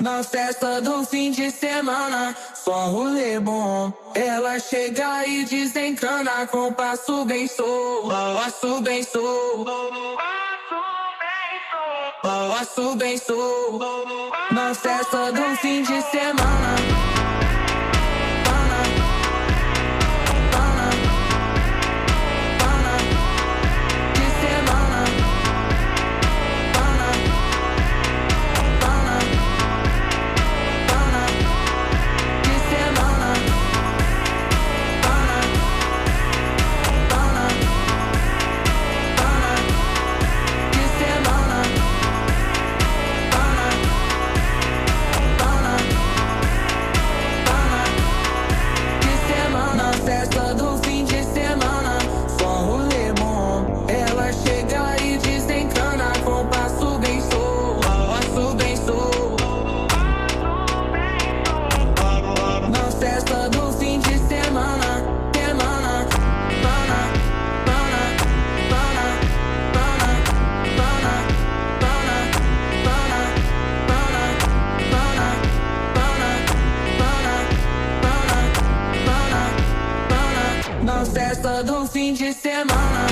Na festa do fim de semana, só rolê bom. Ela chega e desencana com passo bem solto, passo bem solto, passo bem solto. Na festa do fim de semana. Festa do fim de semana, só rolê bom. Ela chega e desencana com passo bem solto, passo bem solto. Na festa do fim de semana, semana, pana, pana, pana, pana, pana, pana, pana, pana, pana, pana, pana, pana, pana. Na festa do fim de semana.